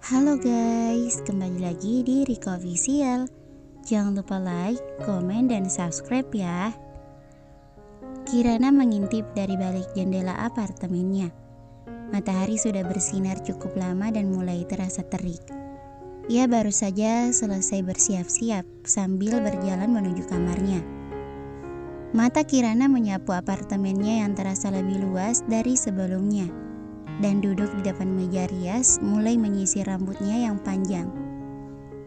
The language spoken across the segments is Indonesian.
Halo guys, kembali lagi di Riko Official. Jangan lupa like, komen, dan subscribe ya. Kirana mengintip dari balik jendela apartemennya. Matahari sudah bersinar cukup lama dan mulai terasa terik. Ia baru saja selesai bersiap-siap sambil berjalan menuju kamarnya. Mata Kirana menyapu apartemennya yang terasa lebih luas dari sebelumnya, dan duduk di depan meja rias mulai menyisir rambutnya yang panjang.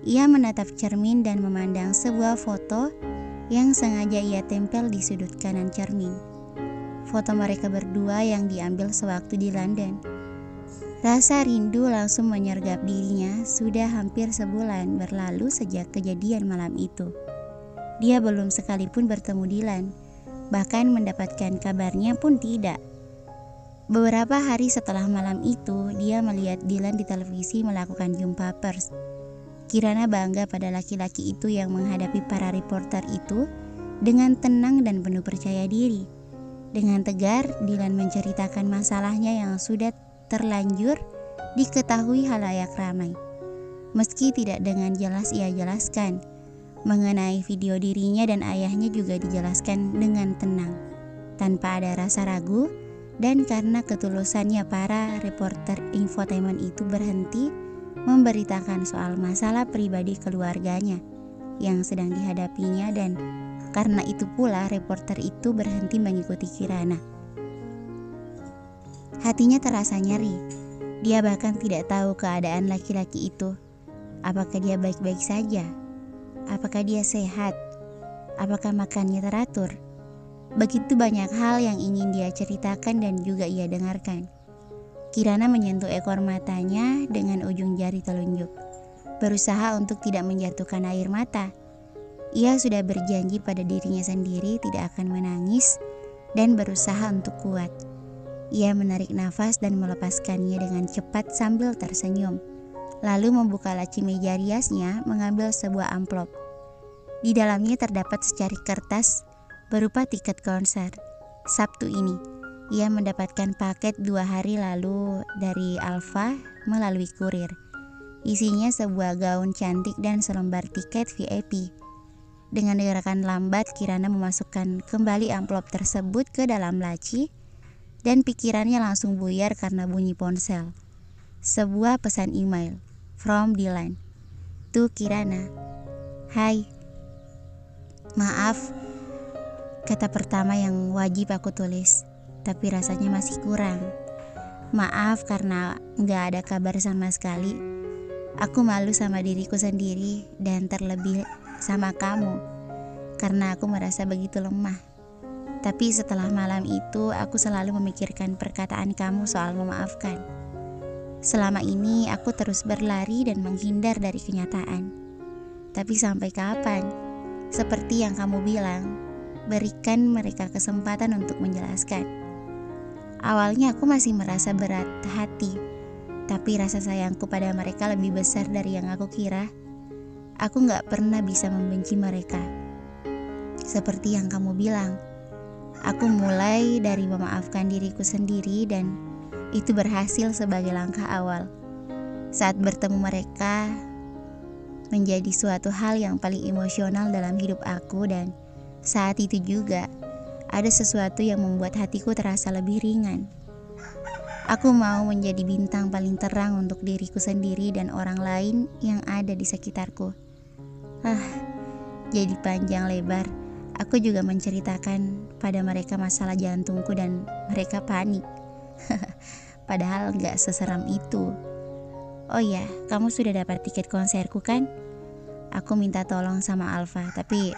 Ia menatap cermin dan memandang sebuah foto yang sengaja ia tempel di sudut kanan cermin. Foto mereka berdua yang diambil sewaktu di London. Rasa rindu langsung menyergap dirinya. Sudah hampir sebulan berlalu sejak kejadian malam itu. Dia belum sekalipun bertemu Dilan, bahkan mendapatkan kabarnya pun tidak. Beberapa hari setelah malam itu, dia melihat Dilan di televisi melakukan jumpa pers. Kirana bangga pada laki-laki itu yang menghadapi para reporter itu dengan tenang dan penuh percaya diri. Dengan tegar, Dilan menceritakan masalahnya yang sudah terlanjur diketahui halayak ramai. Meski tidak dengan jelas ia jelaskan, mengenai video dirinya dan ayahnya juga dijelaskan dengan tenang, tanpa ada rasa ragu. Dan karena ketulusannya, para reporter infotainment itu berhenti memberitakan soal masalah pribadi keluarganya yang sedang dihadapinya, dan karena itu pula reporter itu berhenti mengikuti Kirana. Hatinya terasa nyeri. Dia bahkan tidak tahu keadaan laki-laki itu. Apakah dia baik-baik saja? Apakah dia sehat? Apakah makannya teratur? Begitu banyak hal yang ingin dia ceritakan dan juga ia dengarkan. Kirana menyentuh ekor matanya dengan ujung jari telunjuk, berusaha untuk tidak menjatuhkan air mata. Ia sudah berjanji pada dirinya sendiri tidak akan menangis dan berusaha untuk kuat. Ia menarik nafas dan melepaskannya dengan cepat sambil tersenyum. Lalu membuka laci meja riasnya, mengambil sebuah amplop. Di dalamnya terdapat secari kertas berupa tiket konser. Sabtu ini, ia mendapatkan paket 2 hari lalu dari Alfa melalui kurir. Isinya sebuah gaun cantik dan selembar tiket VIP. Dengan gerakan lambat, Kirana memasukkan kembali amplop tersebut ke dalam laci, dan pikirannya langsung buyar karena bunyi ponsel. Sebuah pesan email from Dilan. To Kirana. Hai. Maaf, kata pertama yang wajib aku tulis, tapi rasanya masih kurang. Maaf karena gak ada kabar sama sekali. Aku malu sama diriku sendiri dan terlebih sama kamu, karena aku merasa begitu lemah. Tapi setelah malam itu, aku selalu memikirkan perkataan kamu soal memaafkan. Selama ini aku terus berlari dan menghindar dari kenyataan. Tapi sampai kapan? Seperti yang kamu bilang, berikan mereka kesempatan untuk menjelaskan. Awalnya aku masih merasa berat hati, tapi rasa sayangku pada mereka lebih besar dari yang aku kira. Aku gak pernah bisa membenci mereka. Seperti yang kamu bilang, aku mulai dari memaafkan diriku sendiri, dan itu berhasil sebagai langkah awal. Saat bertemu mereka menjadi suatu hal yang paling emosional dalam hidup aku, dan saat itu juga ada sesuatu yang membuat hatiku terasa lebih ringan. Aku mau menjadi bintang paling terang untuk diriku sendiri dan orang lain yang ada di sekitarku. Jadi panjang lebar. Aku juga menceritakan pada mereka masalah jantungku dan mereka panik. Padahal gak seseram itu. Oh ya, kamu sudah dapat tiket konserku kan? Aku minta tolong sama Alfa, tapi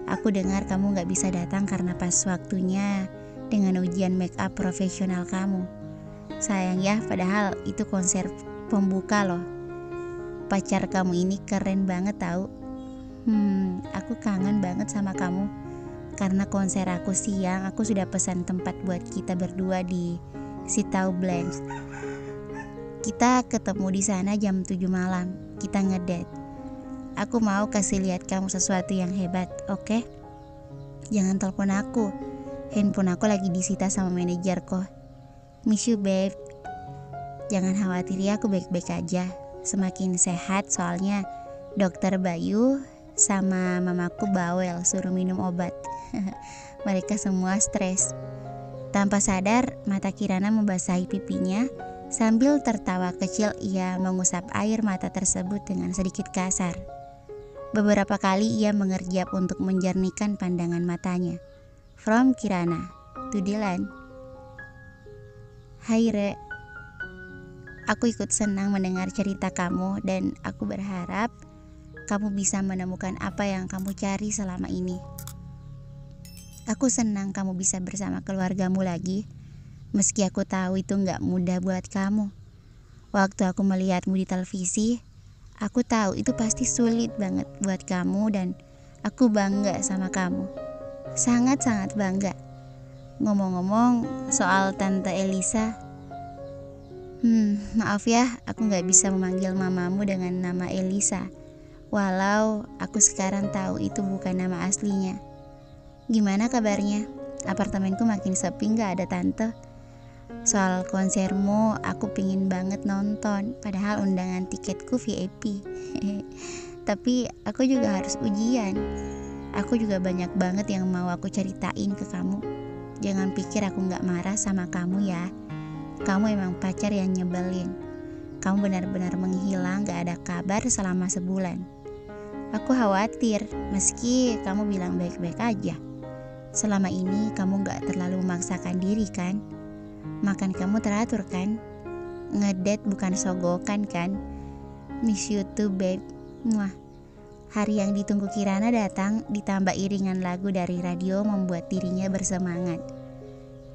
aku dengar kamu gak bisa datang karena pas waktunya dengan ujian make up profesional kamu. Sayang ya, padahal itu konser pembuka loh. Pacar kamu ini keren banget tahu. Aku kangen banget sama kamu. Karena konser aku siang, aku sudah pesan tempat buat kita berdua di Sitau Blanche. Kita ketemu di sana jam 7 malam. Kita ngedate. Aku mau kasih lihat kamu sesuatu yang hebat, oke? Jangan telepon aku. Handphone aku lagi disita sama manajer kok. Miss you babe. Jangan khawatir ya, aku baik-baik aja. semakin sehat soalnya dokter Bayu sama mamaku bawel suruh minum obat. Mereka semua stres. Tanpa sadar, mata Kirana membasahi pipinya. Sambil tertawa kecil, ia mengusap air mata tersebut dengan sedikit kasar. Beberapa kali ia mengerjap untuk menjernihkan pandangan matanya. From Kirana to Dilan. Hai Re, aku ikut senang mendengar cerita kamu dan aku berharap kamu bisa menemukan apa yang kamu cari selama ini. Aku senang kamu bisa bersama keluargamu lagi. Meski aku tahu itu gak mudah buat kamu. Waktu aku melihatmu di televisi, aku tahu itu pasti sulit banget buat kamu dan aku bangga sama kamu. Sangat-sangat bangga. Ngomong-ngomong soal Tante Elisa, maaf ya, aku gak bisa memanggil mamamu dengan nama Elisa. Walau aku sekarang tahu itu bukan nama aslinya. Gimana kabarnya? Apartemenku makin sepi gak ada tante. Soal konsermu aku pingin banget nonton, padahal undangan tiketku VIP. Tapi aku juga harus ujian. Aku juga banyak banget yang mau aku ceritain ke kamu. Jangan pikir aku gak marah sama kamu ya. Kamu emang pacar yang nyebelin. Kamu benar-benar menghilang, gak ada kabar selama sebulan. Aku khawatir, meski kamu bilang baik-baik aja. Selama ini kamu gak terlalu memaksakan diri kan? Makan kamu teratur kan? Ngedate bukan sogokan kan? Miss you too babe. Muah. Hari yang ditunggu Kirana datang, ditambah iringan lagu dari radio membuat dirinya bersemangat.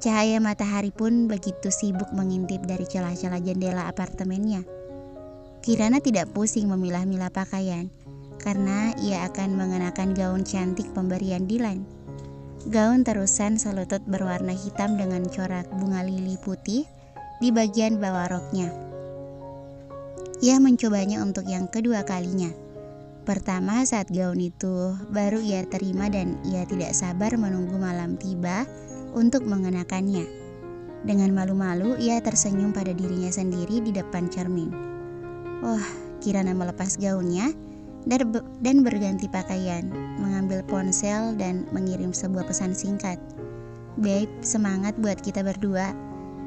Cahaya matahari pun begitu sibuk mengintip dari celah-celah jendela apartemennya. Kirana tidak pusing memilah-milah pakaian, karena ia akan mengenakan gaun cantik pemberian Dilan. Gaun terusan selutut berwarna hitam dengan corak bunga lili putih di bagian bawah roknya. Ia mencobanya untuk yang kedua kalinya. Pertama saat gaun itu baru ia terima dan ia tidak sabar menunggu malam tiba untuk mengenakannya. Dengan malu-malu ia tersenyum pada dirinya sendiri di depan cermin. Kirana melepas gaunnya dan berganti pakaian, mengambil ponsel dan mengirim sebuah pesan singkat. Babe, semangat buat kita berdua.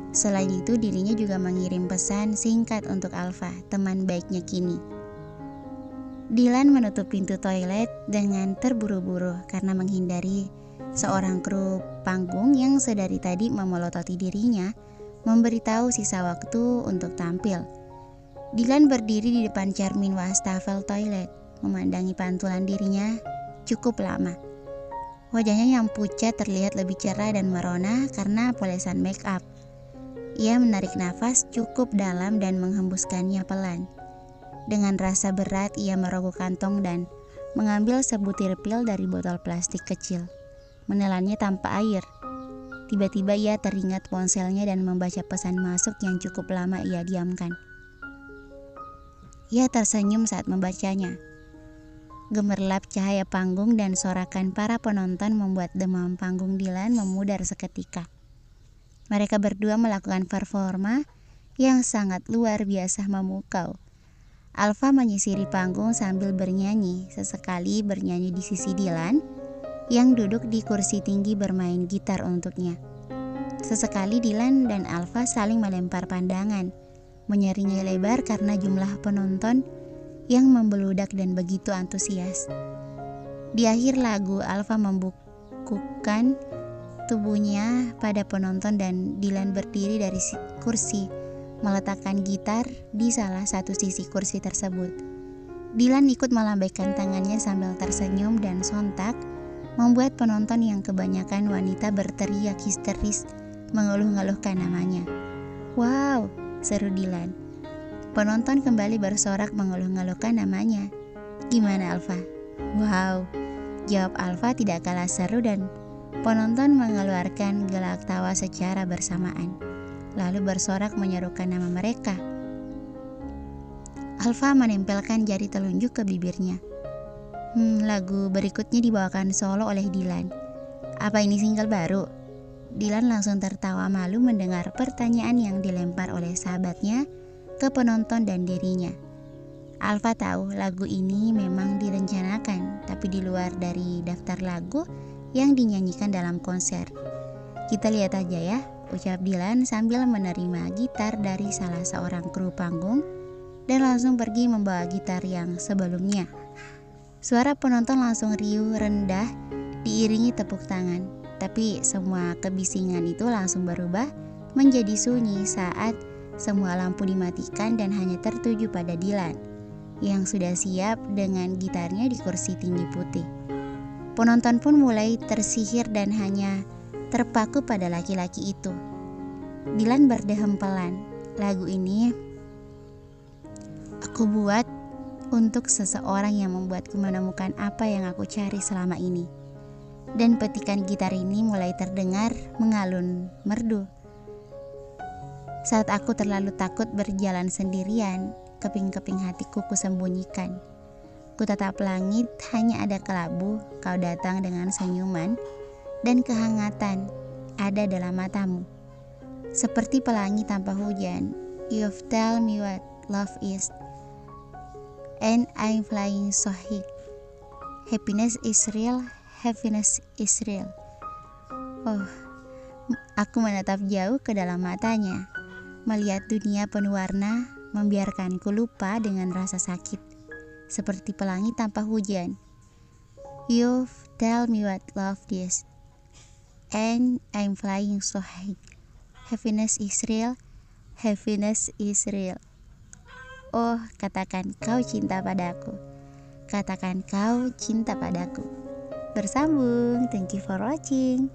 Selain itu dirinya juga mengirim pesan singkat untuk Alfa, teman baiknya kini. Dilan menutup pintu toilet dengan terburu-buru karena menghindari seorang kru panggung yang sedari tadi memelototi dirinya, memberitahu sisa waktu untuk tampil. Dilan berdiri di depan cermin wastafel toilet, memandangi pantulan dirinya cukup lama. Wajahnya yang pucat terlihat lebih cerah dan merona karena polesan make up. Ia menarik nafas cukup dalam dan menghembuskannya pelan. Dengan rasa berat ia merogoh kantong dan mengambil sebutir pil dari botol plastik kecil. Menelannya tanpa air. Tiba-tiba ia teringat ponselnya dan membaca pesan masuk yang cukup lama ia diamkan. Ia tersenyum saat membacanya. Gemerlap cahaya panggung dan sorakan para penonton membuat demam panggung Dilan memudar seketika. Mereka berdua melakukan performa yang sangat luar biasa memukau. Alfa menyisiri panggung sambil bernyanyi, sesekali bernyanyi di sisi Dilan yang duduk di kursi tinggi bermain gitar untuknya. Sesekali Dilan dan Alfa saling melempar pandangan, menyeringai lebar karena jumlah penonton yang membeludak dan begitu antusias. Di akhir lagu, Alfa membukukan tubuhnya pada penonton dan Dilan berdiri dari kursi, meletakkan gitar di salah satu sisi kursi tersebut. Dilan ikut melambaikan tangannya sambil tersenyum dan sontak membuat penonton yang kebanyakan wanita berteriak histeris mengeluh-ngeluhkan namanya. Wow, seru Dilan. Penonton kembali bersorak mengeluh-ngeluhkan namanya. Gimana Alfa? Wow, jawab Alfa tidak kalah seru dan penonton mengeluarkan gelak tawa secara bersamaan. Lalu bersorak menyerukan nama mereka. Alfa menempelkan jari telunjuk ke bibirnya. Lagu berikutnya dibawakan solo oleh Dilan. Apa ini single baru? Dilan langsung tertawa malu mendengar pertanyaan yang dilempar oleh sahabatnya ke penonton dan dirinya. Alfa tahu lagu ini memang direncanakan, tapi di luar dari daftar lagu yang dinyanyikan dalam konser. Kita lihat aja ya, ucap Dylan sambil menerima gitar dari salah seorang kru panggung dan langsung pergi membawa gitar yang sebelumnya. Suara penonton langsung riuh rendah diiringi tepuk tangan, tapi semua kebisingan itu langsung berubah menjadi sunyi saat semua lampu dimatikan dan hanya tertuju pada Dylan yang sudah siap dengan gitarnya di kursi tinggi putih. Penonton pun mulai tersihir dan hanya terpaku pada laki-laki itu. Dylan berdeham pelan, lagu ini aku buat untuk seseorang yang membuatku menemukan apa yang aku cari selama ini. Dan petikan gitar ini mulai terdengar mengalun merdu. Saat aku terlalu takut berjalan sendirian, keping-keping hatiku kusembunyikan. Ku tatap langit, hanya ada kelabu, kau datang dengan senyuman, dan kehangatan ada dalam matamu. Seperti pelangi tanpa hujan, you've tell me what love is, and I'm flying so high. Happiness is real, happiness is real. Oh, aku menatap jauh ke dalam matanya, melihat dunia penuh warna, membiarkanku lupa dengan rasa sakit, seperti pelangi tanpa hujan. You've tell me what love is, and I'm flying so high. Happiness is real, happiness is real. Oh, katakan kau cinta padaku, katakan kau cinta padaku. Bersambung, thank you for watching.